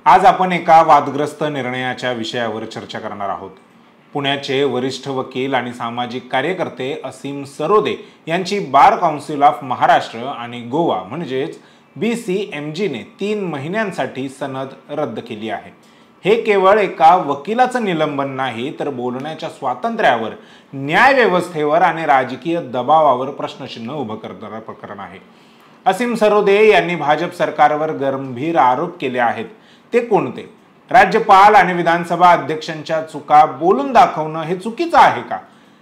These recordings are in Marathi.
आज आपण एका वादग्रस्त निर्णयाच्या विषयावर चर्चा करणार आहोत। पुण्याचे वरिष्ठ वकील आणि सामाजिक कार्यकर्ते असीम सरोदे यांची बार काउन्सिल ऑफ महाराष्ट्र आणि गोवा म्हणजेच BCMG ने 3 महिन्यांसाठी सनद रद्द केली आहे। हे केवळ एका वकिलाचं निलंबन नाही तर बोलण्याच्या स्वातंत्र्यावर, न्याय व्यवस्थेवर आणि राजकीय दबावावर प्रश्नचिन्ह उभं करणारं प्रकरण आहे। असीम सरोदे यांनी भाजप सरकारवर गंभीर आरोप केले आहेत। ते कोणते? राज्यपाल आणि विधानसभा अध्यक्षांच्या चुका बोलून दाखवणं हे चुकीचं आहे का?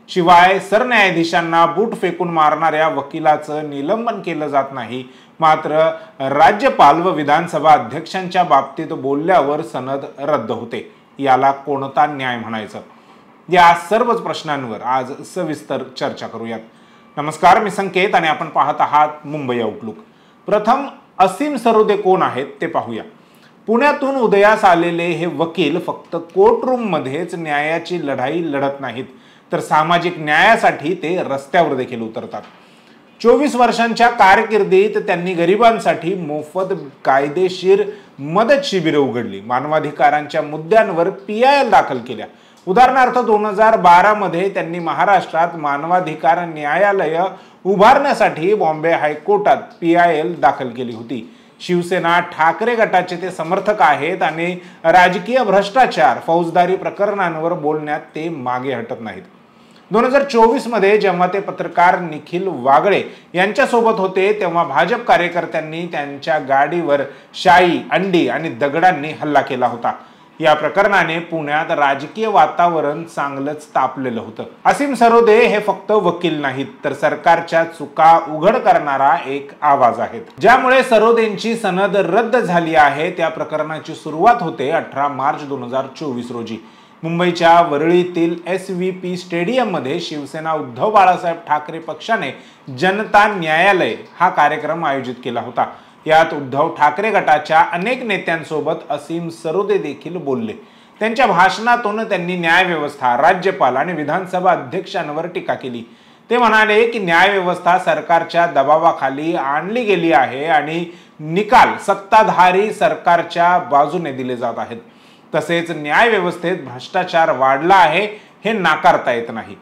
शिवाय सरन्यायाधीशांना बूट फेकून मारणाऱ्या वकिलाचं निलंबन केलं जात नाही, मात्र राज्यपाल व विधानसभा अध्यक्षांच्या बाबतीत बोलल्यावर सनद रद्द होते। याला कोणता न्याय म्हणायचं? या सर्वच प्रश्नांवर आज सविस्तर चर्चा करूयात। नमस्कार, मी संकेत आणि आपण पाहत आहात मुंबई आउटलुक। प्रथम असीम सरोदे कोण आहेत ते पाहूया। पुण्यातून उदयास आलेले हे वकील फक्त कोर्टरूम मध्येच न्यायाची लढाई लढत नाहीत तर सामाजिक न्यायासाठी ते रस्त्यावर देखील उतरतात। 24 वर्षांच्या कारकिर्दीत त्यांनी गरिबांसाठी मोफत कायदेशीर मदत शिबिरे उघडली, मानवाधिकारांच्या मुद्द्यांवर PIL दाखल केल्या। उदाहरणार्थ 2012 मध्ये त्यांनी महाराष्ट्रात मानवाधिकार न्यायालय उभारण्यासाठी बॉम्बे हायकोर्टात PIL दाखल केली होती। शिवसेना ठाकरे गटाचे ते समर्थक आहेत आणि राजकीय भ्रष्टाचार, फौजदारी प्रकरणांवर बोलण्यात ते मागे हटत नाहीत। 2024 मध्ये जेव्हा ते पत्रकार निखिल वागळे यांच्या सोबत होते तेव्हा भाजप कार्यकर्त्यांनी त्यांच्या गाडीवर शाई, अंडी आणि दगडांनी हल्ला केला होता। या प्रकरणाने पुण्यात राजकीय वातावरण चांगलंच तापलेलं होतं। असीम सरोदे हे फक्त वकील नाहीत तर सरकारच्या चुका उघड करणारा एक आवाज आहेत। ज्यामुळे सरोदेंची सनद रद्द झाली आहे त्या प्रकरणाची सुरुवात होते 18 मार्च 2024 रोजी। मुंबईच्या वरळीतील SVP स्टेडियम मध्ये शिवसेना उद्धव बाळासाहेब ठाकरे पक्षाने जनता न्यायालय हा कार्यक्रम आयोजित केला होता। यात उद्धव ठाकरे गटाच्या अनेक नेत्यांसोबत असीम सरोदे देखील बोलले। त्यांच्या भाषणातून त्यांनी न्याय व्यवस्था, राज्यपाल आणि विधानसभा अध्यक्षांवर टीका केली। ते म्हणाले की न्याय व्यवस्था सरकारच्या दबावाखाली आणली गेली आहे आणि निकाल सत्ताधारी सरकारच्या बाजूने दिले जात आहेत। तसेच न्याय व्यवस्थेत भ्रष्टाचार वाढला आहे हे नाकारता येत नाही।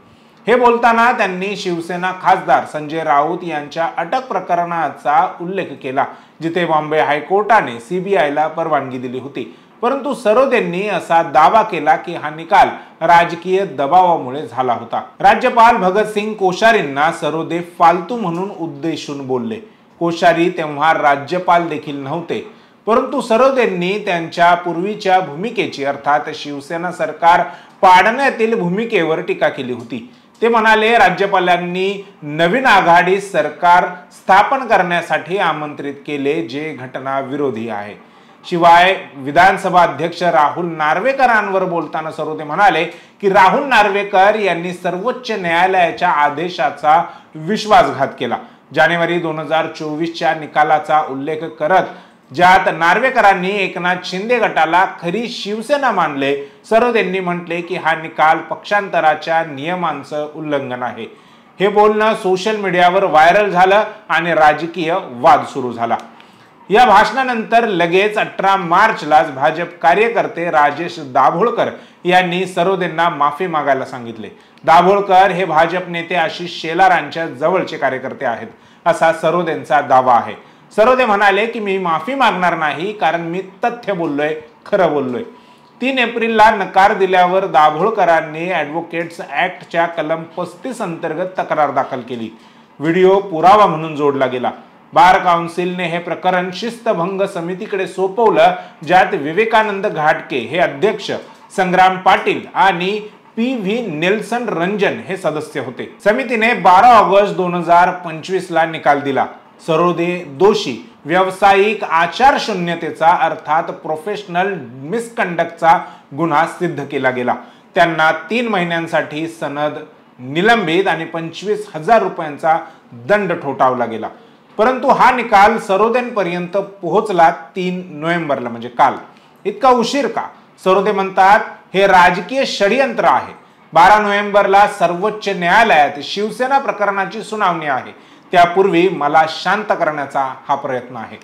हे बोलताना त्यांनी शिवसेना खासदार संजय राऊत यांच्या अटक प्रकरणाचा उल्लेख केला, जिथे बॉम्बे हायकोर्टाने CBIला परवानगी दिली होती। परंतु सरोदेंनी असा दावा केला की हा निकाल राजकीय दबावामुळे झाला होता। राज्यपाल भगतसिंग कोश्यारींना सरोदे फालतू म्हणून उद्देशून बोलले। कोश्यारी तेव्हा राज्यपाल देखील नव्हते, परंतु सरोदेंनी त्यांच्या पूर्वीच्या भूमिकेची अर्थात शिवसेना सरकार पाडण्यातील भूमिकेवर टीका केली होती। ते म्हणाले राज्यपालांनी नवीन आघाडी सरकार स्थापन करण्यासाठी आमंत्रित केले, जे घटना विरोधी आहे। शिवाय विधानसभा अध्यक्ष राहुल नार्वेकरांवर बोलताना सरोदे म्हणाले की राहुल नार्वेकर यांनी सर्वोच्च न्यायालयाच्या आदेशाचा विश्वासघात केला। जानेवारी 2024च्या निकालाचा उल्लेख करत ज्यात नार्वेकरांनी एकनाथ शिंदे गटाला खरी शिवसेना मानले, सरोदेंनी म्हटले की हा निकाल पक्षांतराच्या नियमांचं उल्लंघन आहे। हे बोलणं सोशल मीडियावर व्हायरल झालं आणि राजकीय वाद सुरू झाला। या भाषणानंतर लगेच 18 मार्चलाच भाजप कार्यकर्ते राजेश दाभोळकर यांनी सरोदेंना माफी मागायला सांगितले। दाभोळकर हे भाजप नेते आशिष शेलारांच्या जवळचे कार्यकर्ते आहेत, असा सरोदेंचा दावा आहे। सरोदे म्हणाले की मी माफी मागणार नाही कारण मी तथ्य बोललोय, खरं बोललोय। 3 एप्रिलला नकार दिल्यावर दाभोळकरांनी ॲडव्होकेट्स ॲक्टच्या कलम 35 अंतर्गत तक्रार दाखल केली। व्हिडिओ पुरावा म्हणून जोडला गेला। बार काउन्सिलने हे प्रकरण शिस्तभंग समितीकडे सोपवलं, ज्यात विवेकानंद घाटके हे अध्यक्ष, संग्राम पाटील आणि PV नेल्सन रंजन हे सदस्य होते। समितीने 12 ऑगस्ट 2025 ला निकाल दिला। सरोदे दोषी व्यावसायिक आचारशून्यतेचा अर्थात प्रोफेशनल मिसकंडक्टचा गुन्हा सिद्ध केला गेला। त्यांना 3 महिन्यांसाठी सनद निलंबित आणि 25,000 रुपयांचा दंड ठोठावला गेला। परंतु हा निकाल सरोदेंपर्यंत पोहोचला 3 नोव्हेंबरला, म्हणजे काल। इतका उशीर का? सरोदे म्हणतात हे राजकीय षडयंत्र आहे। 12 नोव्हेंबरला सर्वोच्च न्यायालयात शिवसेना प्रकरणाची सुनावणी आहे, त्यापूर्वी मला शांत करण्याचा हा प्रयत्न आहे।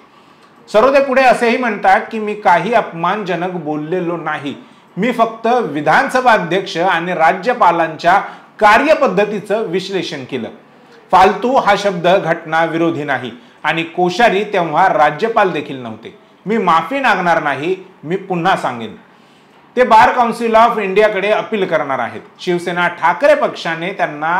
सरोदे पुढे असेही म्हणतात की मी काही अपमानजनक बोललेलो नाही, मी फक्त विधानसभा अध्यक्ष आणि राज्यपालांच्या कार्यपद्धतीचं विश्लेषण केलं. फालतू हा शब्द घटना विरोधी नाही आणि कोश्यारी तेव्हा राज्यपाल देखील नव्हते. मी माफी मागणार नाही, मी पुन्हा सांगेन. ते बार काउन्सिल ऑफ इंडियाकडे अपील करणार आहेत. शिवसेना ठाकरे पक्षाने त्यांना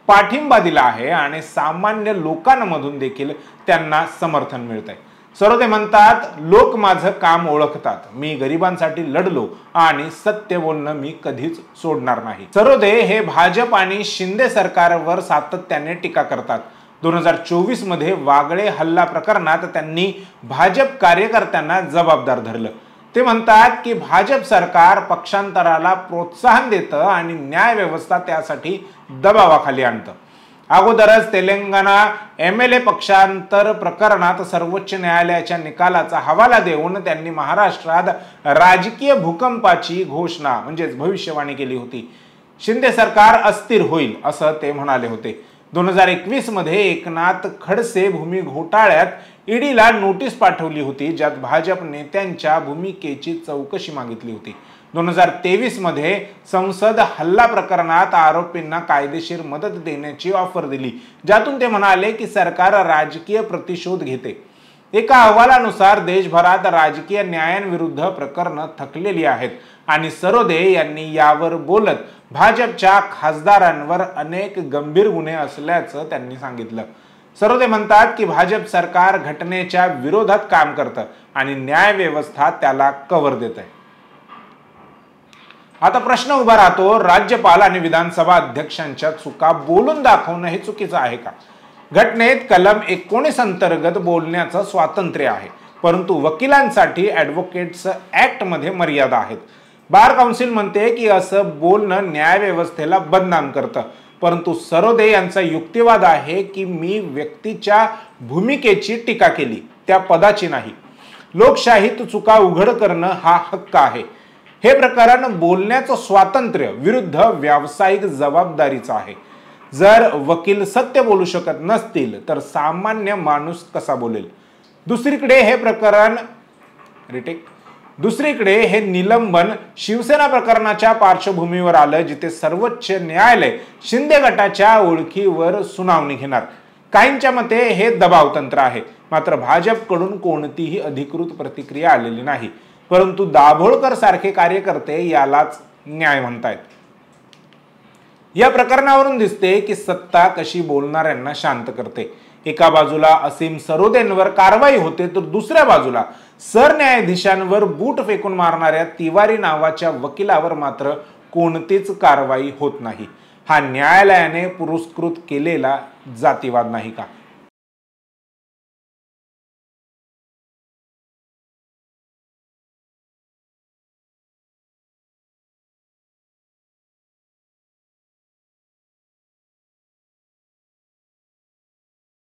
पाठिंबा दिला आहे आणि सामान्य लोकांमधून देखील त्यांना समर्थन मिळतंय. सरोदे म्हणतात, लोक माझं काम ओळखतात, मी गरिबांसाठी लढलो आणि सत्य बोलणं मी कधीच सोडणार नाही. सरोदे हे भाजप आणि शिंदे सरकारवर सातत्याने टीका करतात. 2024 मध्ये वागळे हल्ला प्रकरणात त्यांनी भाजप कार्यकर्त्यांना जबाबदार धरलं. ते म्हणतात की भाजप सरकार पक्षांतराला प्रोत्साहन देतं आणि न्याय व्यवस्था त्यासाठी दबावाखाली आणतं. अगोदरच तेलंगणा MLA पक्षांतर प्रकरणात सर्वोच्च न्यायालयाच्या निकालाचा हवाला देऊन त्यांनी महाराष्ट्रात राजकीय भूकंपाची घोषणा म्हणजेच भविष्यवाणी केली होती. शिंदे सरकार अस्थिर होईल असं ते म्हणाले होते. 2021 मध्ये एकनाथ खडसे भूमी घोटाळ्यात ईडीला नोटीस पाठवली होती, ज्यात भाजप नेत्यांच्या भूमिकेची चौकशी मागितली होती. 2023 मध्ये संसद हल्ला प्रकरणात आरोपींना कायदेशीर मदत देण्याची ऑफर दिली, ज्यातून ते म्हणाले की सरकार राजकीय प्रतिशोध घेते. एका अहवालानुसार देशभरात राजकीय न्यायांविरुद्ध प्रकरणं थकलेली आहेत आणि सरोदे यांनी यावर बोलत भाजपच्या खासदारांवर अनेक गंभीर गुन्हे असल्याचं त्यांनी सांगितलं. सरोदे म्हणतात की भाजप सरकार घटनेच्या विरोधात काम करतं आणि न्याय व्यवस्था त्याला कव्हर देत आहे. आता प्रश्न उभा राहतो, राज्यपाल आणि विधानसभा अध्यक्षांच्या चुका बोलून दाखवणं हे चुकीचं आहे का? घटनेत कलम 19 अंतर्गत बोलण्याचं स्वातंत्र्य आहे, परंतु वकिलांसाठी ॲडव्होकेट्स ऍक्ट मध्ये मर्यादा आहेत. बार काउन्सिल म्हणते की असं बोलणं न्यायव्यवस्थेला बदनाम करतं, परंतु सरोदे यांचा युक्तिवाद आहे की मी व्यक्तीच्या भूमिकेची टीका केली, त्या पदाची नाही. लोकशाहीत चुका उघड करणं हा हक्क आहे. हे प्रकरण बोलण्याचं स्वातंत्र्य विरुद्ध व्यावसायिक जबाबदारीचं आहे. जर वकील सत्य बोलू शकत नसतील तर सामान्य माणूस कसा बोलेल? दुसरीकडे हे निलंबन शिवसेना प्रकरणाच्या पार्श्वभूमीवर आलं, जिथे सर्वोच्च न्यायालय शिंदे गटाच्या ओळखीवर सुनावणी घेणार. काहींच्या मते हे दबाव तंत्र आहे. मात्र भाजपकडून कोणतीही अधिकृत प्रतिक्रिया आलेली नाही, परंतु दाभोळकर सारखे कार्यकर्ते यालाच न्याय म्हणतायत. या प्रकरणावरून दिसते की सत्ता कशी बोलणाऱ्यांना शांत करते. एका बाजूला असीम सरोदेंवर कारवाई होते तर दुसऱ्या बाजूला सरन्यायाधीशांवर बूट फेकून मारणाऱ्या तिवारी नावाच्या वकिलावर मात्र कोणतीच कारवाई होत नाही. हा न्यायालयाने पुरस्कृत केलेला जातीवाद नाही का?